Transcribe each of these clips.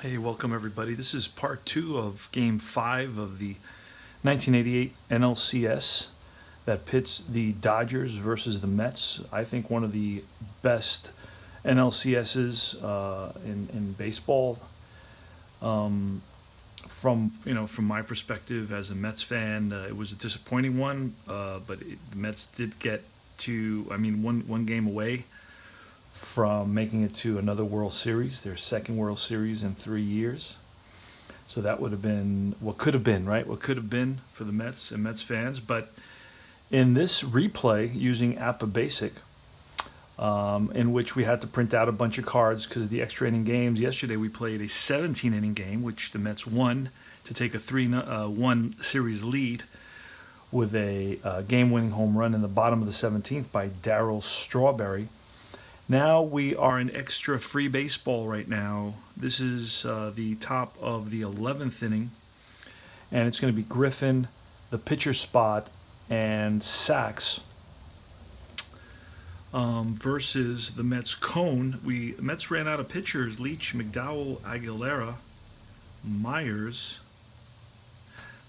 Hey, welcome everybody. This is part two of Game 5 of the 1988 NLCS that pits the Dodgers versus the Mets. I think one of the best NLCSs in baseball. From my perspective as a Mets fan, it was a disappointing one, but the Mets did get to, one game away from making it to another World Series, their second World Series in 3 years. So that would have been what could have been, right? What could have been for the Mets and Mets fans. But in this replay using APA Basic, in which we had to print out a bunch of cards because of the extra inning games. Yesterday we played a 17 inning game, which the Mets won to take a 3-1 series lead with a game-winning home run in the bottom of the 17th by Darryl Strawberry. Now we are in extra free baseball right now. This is the top of the 11th inning, and it's going to be Griffin, the pitcher spot, and Sachs versus the Mets Cone. Mets ran out of pitchers: Leach, McDowell, Aguilera, Myers.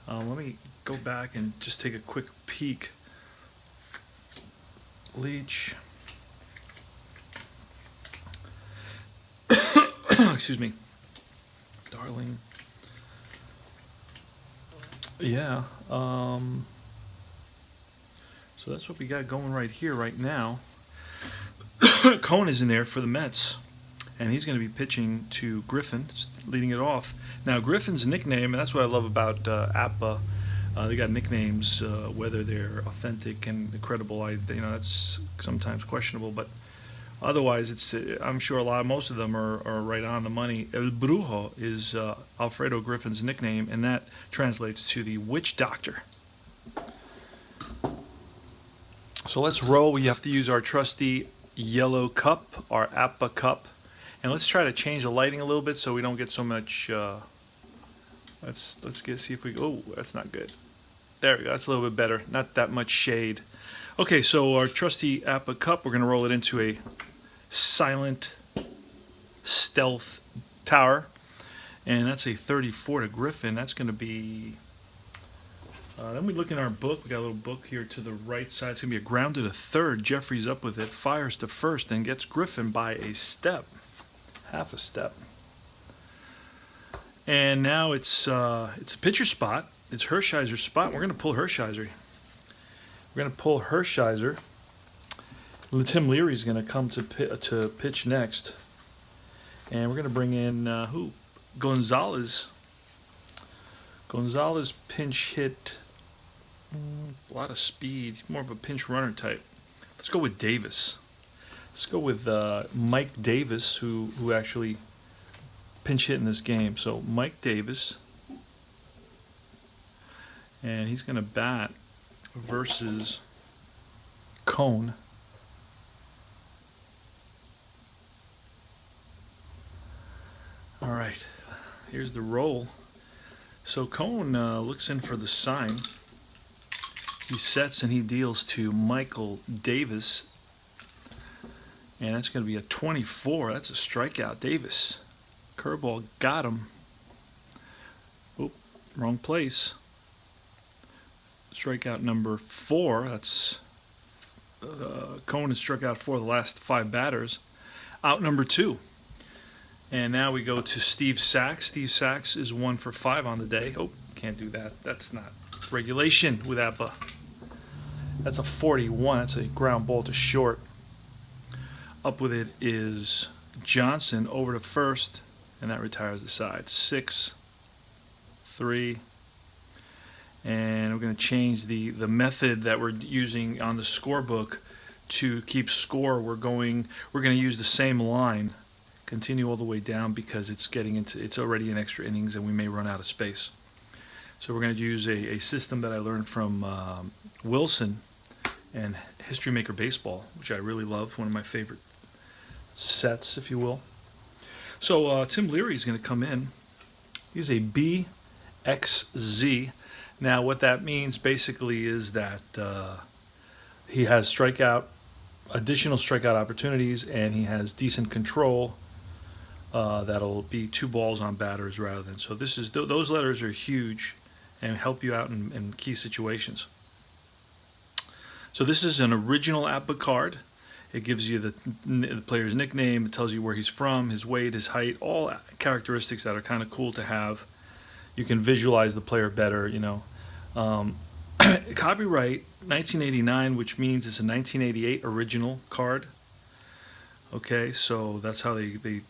Let me go back and just take a quick peek. Leach. Excuse me. Darling. Yeah. So that's what we got going right here, right now. Cone is in there for the Mets, and he's going to be pitching to Griffin, leading it off. Now, Griffin's nickname, and that's what I love about APA, they got nicknames, whether they're authentic and credible. That's sometimes questionable, but otherwise, I'm sure most of them are right on the money. El Brujo is Alfredo Griffin's nickname, and that translates to the witch doctor. So let's roll. We have to use our trusty yellow cup, our APA cup, and let's try to change the lighting a little bit so we don't get so much. See if we. Oh, that's not good. There we go. That's a little bit better. Not that much shade. Okay, so our trusty APA cup, we're going to roll it into a silent stealth tower, and that's a 34 to Griffin. That's going to be. Then we look in our book. We got a little book here to the right side. It's going to be a ground to the third. Jeffrey's up with it, fires to first, and gets Griffin by a step, half a step. And now it's a pitcher spot. It's Hershiser's spot. We're going to pull Hershiser. Tim Leary's going to come to pitch next, and we're going to bring in who? Gonzalez. Gonzalez pinch hit. A lot of speed. More of a pinch runner type. Let's go with Davis. Let's go with Mike Davis, who actually pinch hit in this game. So Mike Davis, and he's going to bat versus Cone. All right, here's the roll. So Cone looks in for the sign. He sets and he deals to Michael Davis, and that's going to be a 24. That's a strikeout. Davis, curveball, got him. Oop, wrong place. Strikeout number 4. That's Cone has struck out 4 of the last 5 batters. Out number 2. And now we go to Steve Sachs. Steve Sachs is 1 for 5 on the day. Oh, can't do that. That's not regulation with APA. That's a 41. That's a ground ball to short. Up with it is Johnson over to first, and that retires the side. 6, 3. And we're going to change the method that we're using on the scorebook to keep score. We're going to use the same line. Continue all the way down because it's already in extra innings and we may run out of space. So we're going to use a system that I learned from Wilson and History Maker Baseball, which I really love, one of my favorite sets, if you will. So Tim Leary is going to come in. He's a BXZ. Now what that means basically is that he has additional strikeout opportunities, and he has decent control that'll be 2 balls on batters rather than. So this is those letters are huge and help you out in key situations. So this is an original APBA card. It gives you the player's nickname. It tells you where he's from, his weight, his height, all characteristics that are kind of cool to have. You can visualize the player better, you know. Copyright 1989, which means it's a 1988 original card. Okay, so that's how they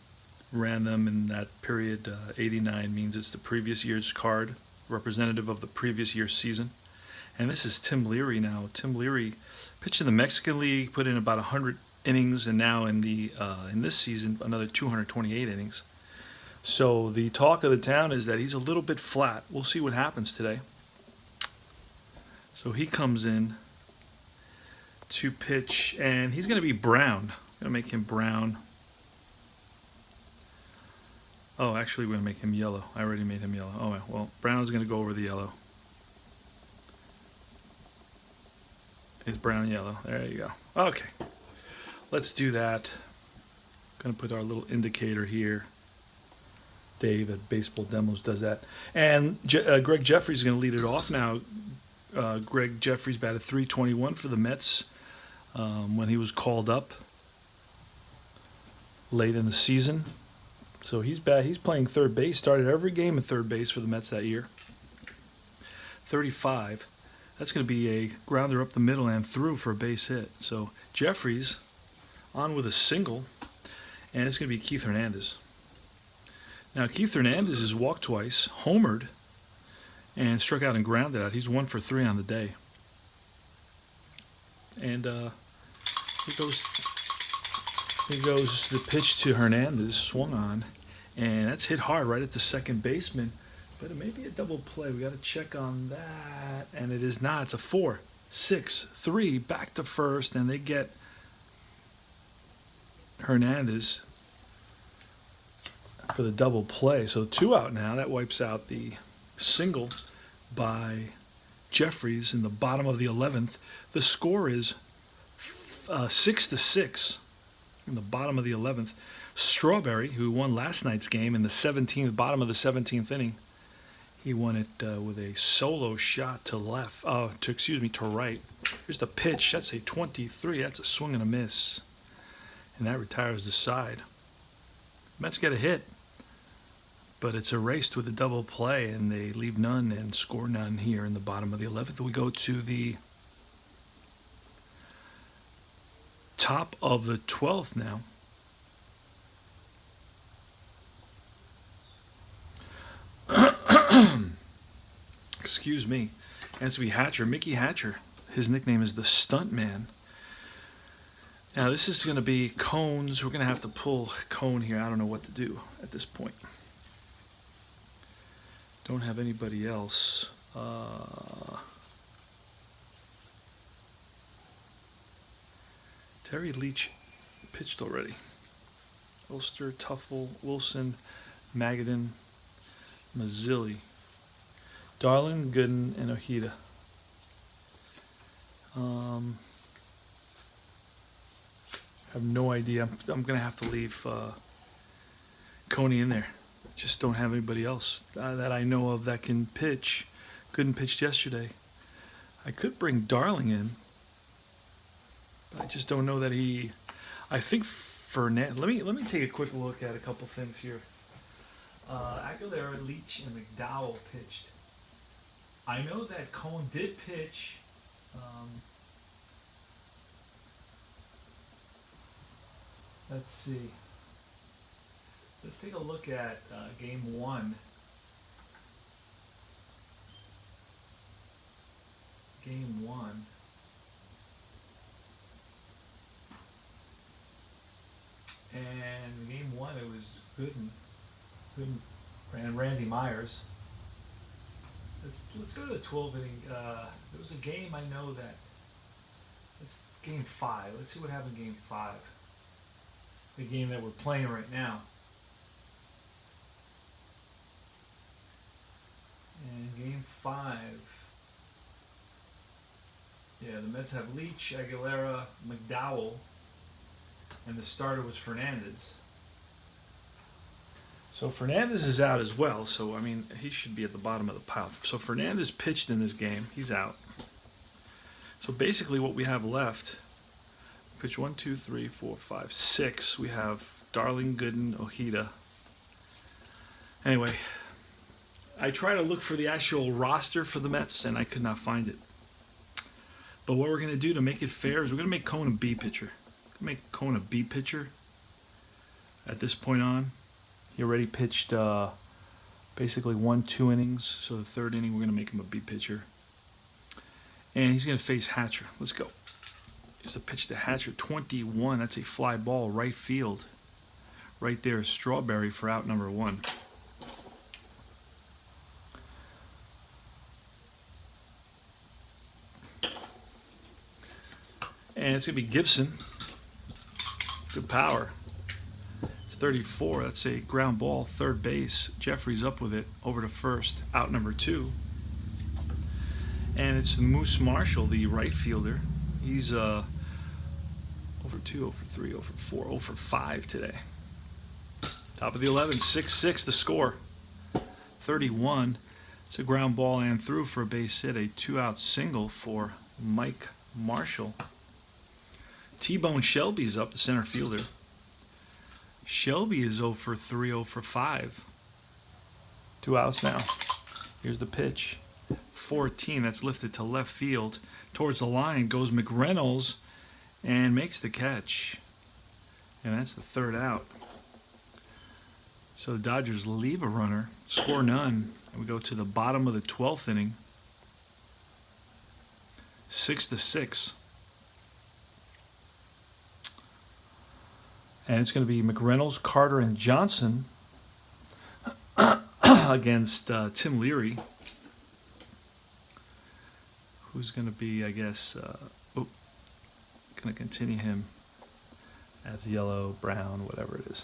ran them in that period. 89 means it's the previous year's card, representative of the previous year's season. And this is Tim Leary now. Tim Leary pitched in the Mexican League, put in about 100 innings, and now in this season another 228 innings. So the talk of the town is that he's a little bit flat. We'll see what happens today. So he comes in to pitch, and he's going to be brown. I'm going to make him brown. Oh, actually, we're going to make him yellow. I already made him yellow. Oh, well, brown's going to go over the yellow. It's brown yellow. There you go. Okay, let's do that. Going to put our little indicator here. Dave at Baseball Demos does that. And Greg Jeffries is going to lead it off now. Greg Jeffries batted .321 for the Mets when he was called up late in the season. So he's playing third base. Started every game at third base for the Mets that year. 35. That's going to be a grounder up the middle and through for a base hit. So Jeffries on with a single, and it's going to be Keith Hernandez. Now Keith Hernandez has walked twice, homered, and struck out and grounded out. He's 1 for 3 on the day. And here goes the pitch to Hernandez, swung on, and that's hit hard right at the second baseman. But it may be a double play. We got to check on that, and it is not. It's a 4-6-3 back to first, and they get Hernandez for the double play. So 2 out now. That wipes out the single by Jeffries in the bottom of the 11th. The score is 6-6 in the bottom of the 11th. Strawberry, who won last night's game in the 17th, bottom of the 17th inning, he won it with a solo shot to right. Here's the pitch. That's a 23. That's a swing and a miss, and that retires the side. Mets get a hit, but it's erased with a double play, and they leave none and score none here in the bottom of the 11th. We go to the top of the 12th now. Excuse me. Has to be Hatcher, Mickey Hatcher. His nickname is the Stunt Man. Now this is going to be cones. We're going to have to pull cone here. I don't know what to do at this point. Don't have anybody else. Terry Leach pitched already. Ulster, Tuffle, Wilson, Magadan, Mazzilli, Darlin, Gooden, and Ojeda. I have no idea. I'm going to have to leave Coney in there. Just don't have anybody else that I know of that can pitch. Gooden pitched yesterday. I could bring Darling in, but I just don't know that he. I think Fernand. Let me take a quick look at a couple things here. Aguilera, Leach, and McDowell pitched. I know that Cone did pitch. Let's see. Let's take a look at game 1. Game 1. And game 1, it was Gooden and Randy Myers. Let's go to the 12 inning. There was a game I know that. It's game 5. Let's see what happened in game 5. The game that we're playing right now. And game 5. Yeah, the Mets have Leach, Aguilera, McDowell, and the starter was Fernandez. So Fernandez is out as well. So, I mean, he should be at the bottom of the pile. So Fernandez pitched in this game. He's out. So basically what we have left, pitch 1, 2, 3, 4, 5, 6. We have Darling, Gooden, Ojeda. Anyway, I try to look for the actual roster for the Mets, and I could not find it. But what we're going to do to make it fair is we're going to make Cohen a B pitcher. Make Cohen a B pitcher at this point on. He already pitched basically 1-2 innings. So the third inning, we're going to make him a B pitcher. And he's going to face Hatcher. Let's go. Here's a pitch to Hatcher, 21. That's a fly ball, right field. Right there is Strawberry for out number 1. And it's going to be Gibson. Good power. It's 34. That's a ground ball, third base. Jeffrey's up with it, over to first, out number 2. And it's Moose Marshall, the right fielder. He's 0 for 2, 0 for 3, 0 for 4, 0 for 5 today. Top of the 11, 6-6 the score. 31. It's a ground ball and through for a base hit. A 2-out single for Mike Marshall. T-Bone Shelby's up, the center fielder. Shelby is 0 for 3, 0 for 5. 2 outs now. Here's the pitch. 14, that's lifted to left field. Towards the line goes McReynolds and makes the catch. And that's the third out. So the Dodgers leave a runner, score none, and we go to the bottom of the 12th inning. 6-6. And it's going to be McReynolds, Carter, and Johnson against Tim Leary, who's going to be, I guess, going to continue him as yellow, brown, whatever it is.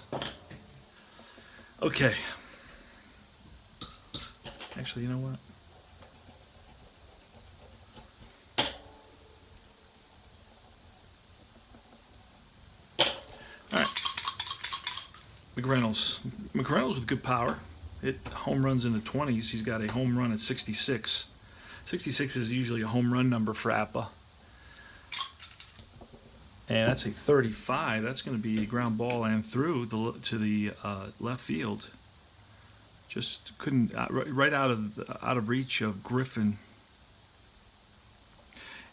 Okay. Actually, you know what? All right. McReynolds with good power. Hit home runs in the 20s. He's got a home run at 66. 66 is usually a home run number for Appa. And that's a 35. That's going to be a ground ball and through to the left field. Just couldn't, right out of reach of Griffin.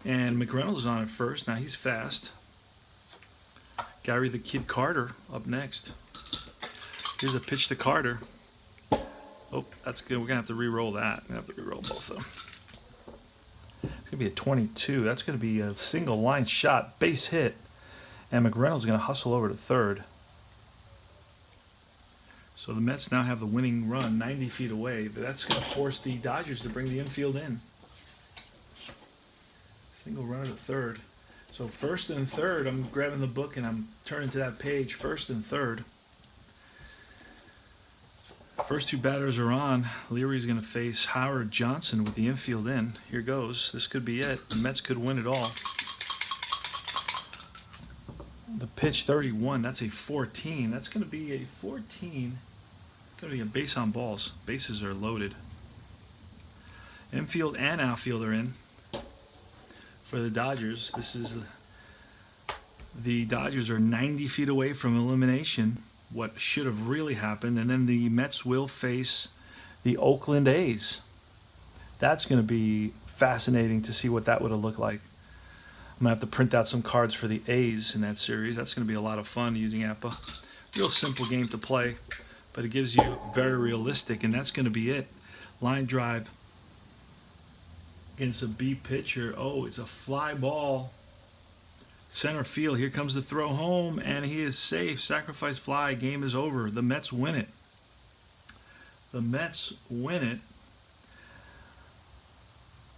And McReynolds is on at first. Now he's fast. Gary the Kid Carter up next. Here's a pitch to Carter. Oh, that's good. We're going to have to re-roll that. We're going to have to re-roll both of them. It's going to be a 22. That's going to be a single line shot, base hit. And McReynolds is going to hustle over to third. So the Mets now have the winning run 90 feet away. But that's going to force the Dodgers to bring the infield in. Single runner to third. So first and third, I'm grabbing the book and I'm turning to that page. First and third. First 2 batters are on. Leary's going to face Howard Johnson with the infield in. Here goes. This could be it. The Mets could win it all. The pitch 31. That's a 14. That's going to be a 14. Going to be a base on balls. Bases are loaded. Infield and outfield are in for the Dodgers. The Dodgers are 90 feet away from elimination. What should have really happened, and then the Mets will face the Oakland A's. That's going to be fascinating to see what that would have looked like. I'm going to have to print out some cards for the A's in that series. That's going to be a lot of fun using Appa. Real simple game to play, but it gives you very realistic, and that's going to be it. Line drive against a B pitcher. Oh, it's a fly ball. Center field, here comes the throw home, and he is safe. Sacrifice fly, game is over. The Mets win it. The Mets win it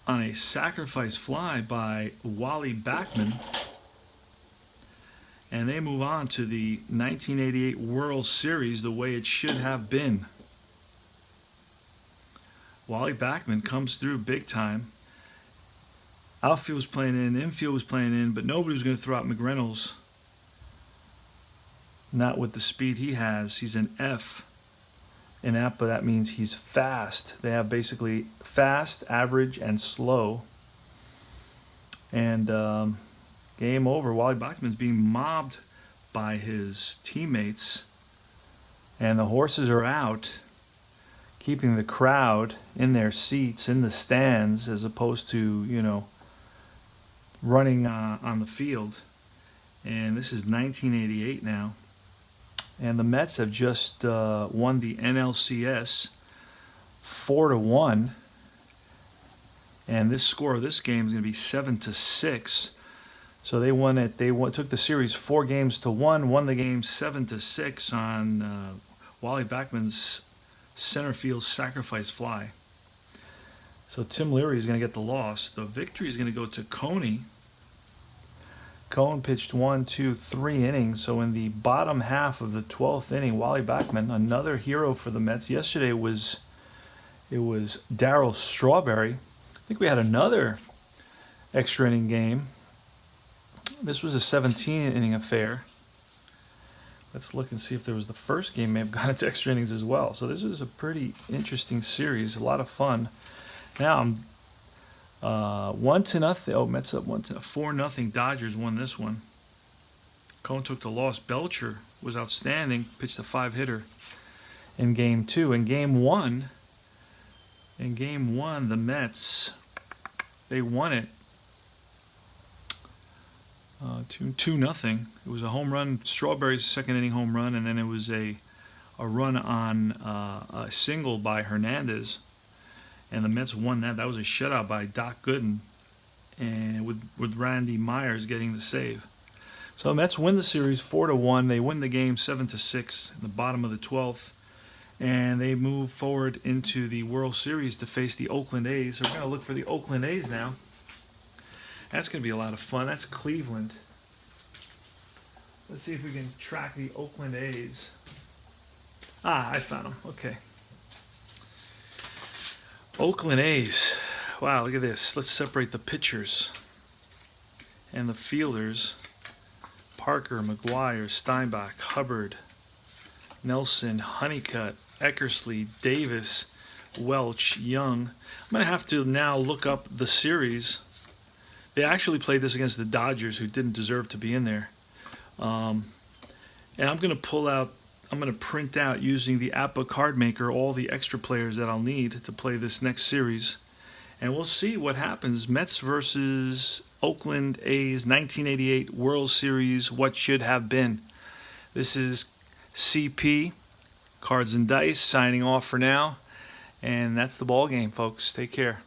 on a sacrifice fly by Wally Backman. And they move on to the 1988 World Series the way it should have been. Wally Backman comes through big time. Outfield was playing in, infield was playing in, but nobody was going to throw out McReynolds. Not with the speed he has. He's an F. In APA, that means he's fast. They have basically fast, average, and slow. And game over. Wally Bachman's being mobbed by his teammates. And the horses are out, keeping the crowd in their seats, in the stands, as opposed to, running on the field. And this is 1988 now. And the Mets have just won the NLCS 4-1. And this score of this game is going to be 7-6. So they won it. They took the series 4-1, won the game 7-6 on Wally Bachman's center field sacrifice fly. So Tim Leary is going to get the loss. The victory is going to go to Coney. Cohn pitched 1, 2, 3 innings. So in the bottom half of the 12th inning, Wally Bachman, another hero for the Mets. Yesterday it was Darryl Strawberry. I think we had another extra inning game. This was a 17-inning affair. Let's look and see if there was the first game may have gone into extra innings as well. So this is a pretty interesting series, a lot of fun. Now I'm 1-0. Oh, Mets up 4-0. Dodgers won this one. Cohn took the loss. Belcher was outstanding. Pitched a 5-hitter in Game 2. In Game 1, the Mets, they won it 2-0. It was a home run, Strawberry's second inning home run, and then it was a run on a single by Hernandez. And the Mets won that. That was a shutout by Doc Gooden, and with Randy Myers getting the save. So the Mets win the series 4-1. They win the game 7-6 in the bottom of the 12th, and they move forward into the World Series to face the Oakland A's. So we're going to look for the Oakland A's now. That's going to be a lot of fun. That's Cleveland. Let's see if we can track the Oakland A's. I found them. Okay. Oakland A's. Wow, look at this. Let's separate the pitchers and the fielders. Parker, McGuire, Steinbach, Hubbard, Nelson, Honeycutt, Eckersley, Davis, Welch, Young. I'm going to have to now look up the series. They actually played this against the Dodgers, who didn't deserve to be in there. And I'm going to print out using the APA card maker all the extra players that I'll need to play this next series. And we'll see what happens. Mets versus Oakland A's 1988 World Series, what should have been. This is CP, Cards and Dice, signing off for now. And that's the ball game, folks. Take care.